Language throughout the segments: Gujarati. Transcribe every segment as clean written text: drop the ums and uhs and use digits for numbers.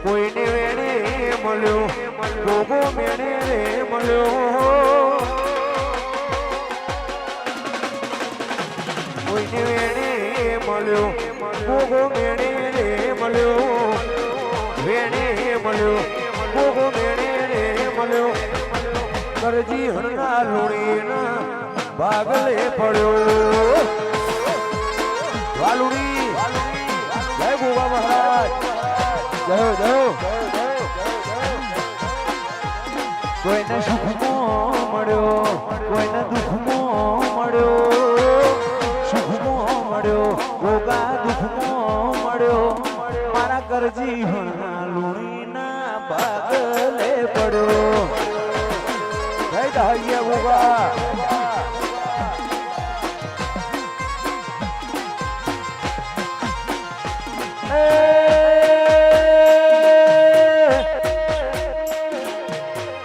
કોઈને વેણે મળ્યો ગોગો મેણે રે મળ્યો કોઈને વેણે મળ્યો ગોગો મેણે રે મળ્યો વેણે મળ્યો ગોગો મેણે રે મળ્યો કરજી હરના લોણીના ભાગલે પડ્યો વાલુડી જય ગોગા મહારાજ જય જય કોઈને સુખમાં મળ્યો કોઈને દુઃખમાં મળ્યો સુખમાં મળ્યો ગોગા દુઃખમાં મળ્યો મારા કરજી હણા લુણીના ભાગલે પડ્યો જય દહૈયા ગોગા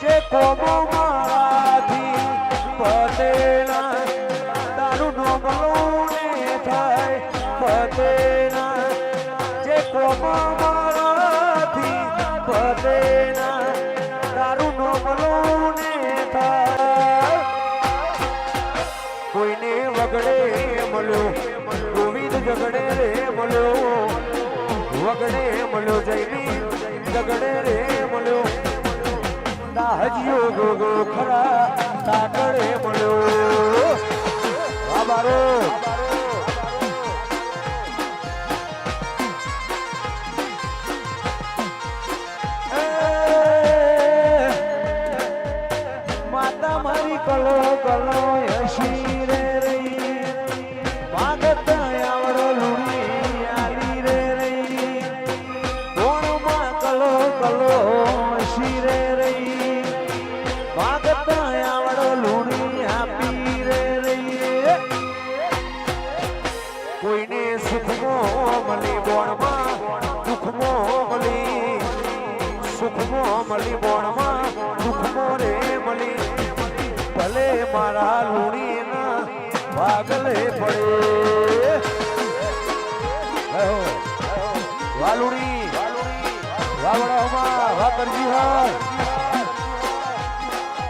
જે કોમો મારાથી પતેના તારું નોમલું ને થાય પતેના જે કોમો મારાથી પતેના તારું નોમલું ને થાય કોઈને વગડે મળ્યો ગોવિંદ ઝગડે રે મળ્યો વગડે મળ્યો જયની ઝગડે રે મળ્યો દાહજીઓ ગોગો ખરા તાકડે મળ્યો બાબારો માતા મારી કલો કલો યશી રે રહી માગત આવડો લુણી આલી રે રહી કોણમાં કલો કલો યશી રે રહી માગત આવડો લુણી આપી રે રહી કોઈને સુખમાં મળી બોણમાં દુઃખમાં મળી સુખમાં મળી બોણમાં દુઃખમાં રે મળી ભલે મારા લુણીના ભાગલે પડે વાલુણી વાવડામાં વાકરજી હા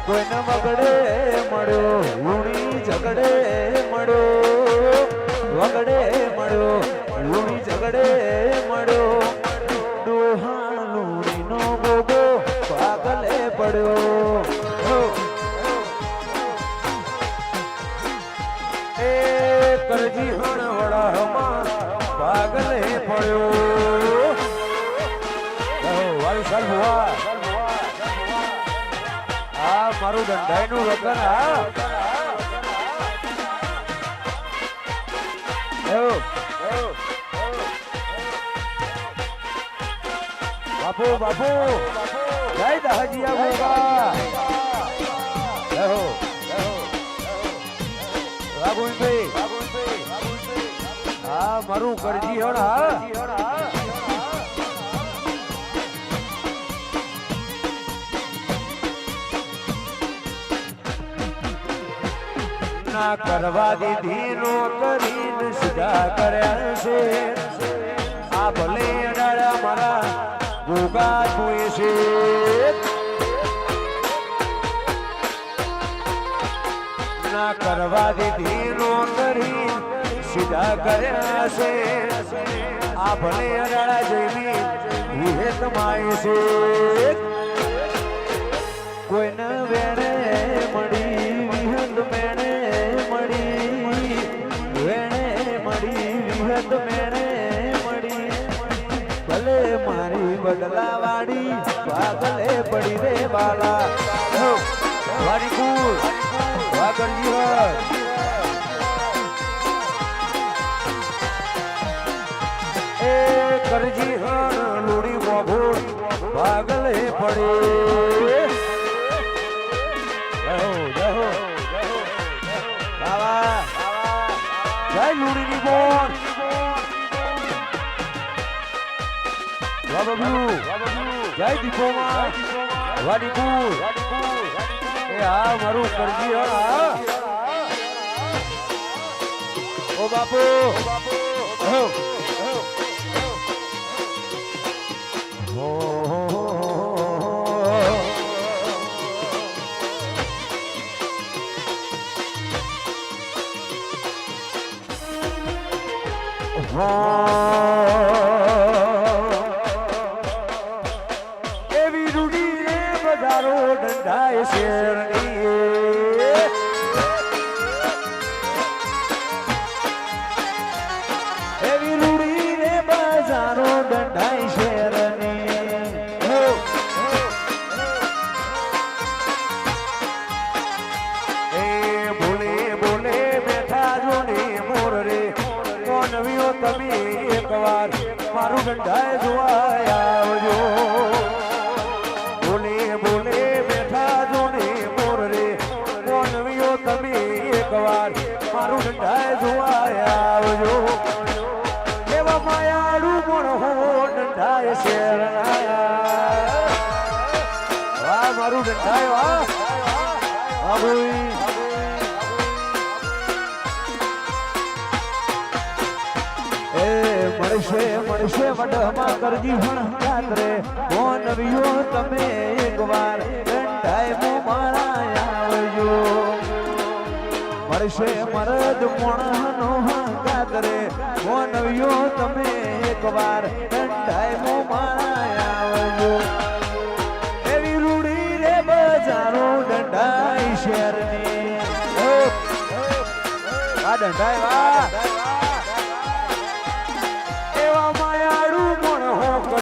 કોઈને વગડે મળ્યો લુણી ઝગડે મળ્યો વગડે મળ્યો લુણી ઝગડે મળ્યો ડોહા લુણીનો ગોગો ભાગલે પડ્યો એ કરજી હણવડામાં ભાગલે પડ્યો વાલસાલ ભુવા આ મારું દંડાઈનું વગર હા બાપુ બાપુ જય દહજીયા ગોગા હા મારું કરજી હણ હા ના કરવા દીધી નો કરીને સીધા કર્યા છે આ ભલે અડાડા મારા ગોગા જોઈ છે ના કરવા દીધી નો કરી સીધા કર્યા છે આ ભલે અડાડા જેવી વિહેત માય છે કોઈને વેણે મળી વિહત મેણે મળી વેણે મળી વિહત મેણે મળી ભલે મારી બદલાવાડી પાગલે પડી રે બાલા વારી કુલ વાગરજી હોય એ કરજી હણ લોડી બોભોડ પાગલે પડે જય લુડીની બોન જય દીપોમાં વાડીપુર એ હા મારું કરજી હા ઓ બાપુ ઓ દંડાઈ શેરની એ બોલે બોલે બેઠા જોડે મોર રે કોનવીઓ તમે એકવાર મારું દંડાઈ જોવા આવજો બોલે બોલે બેઠા જોડે મોર રે કોનવીઓ તમે એકવાર મારું દંડાઈ જોવા આવજો એવા માયાળું પણ હો દંડાય શેરનાયા વાહ મારું દંડાય વાહ મળશે મળશે વડમાં કરજી ભણકાત રે મોનવીઓ તમે એકવાર દંડાય મો મારા આવજો મળશે મરદ મોણનો હંકાત રે મોનવીઓ તમે એકવાર દંડાય મો મારા આવજો એવી રૂડી રે બજારો દંડાય શેરની આ દંડાય વાહ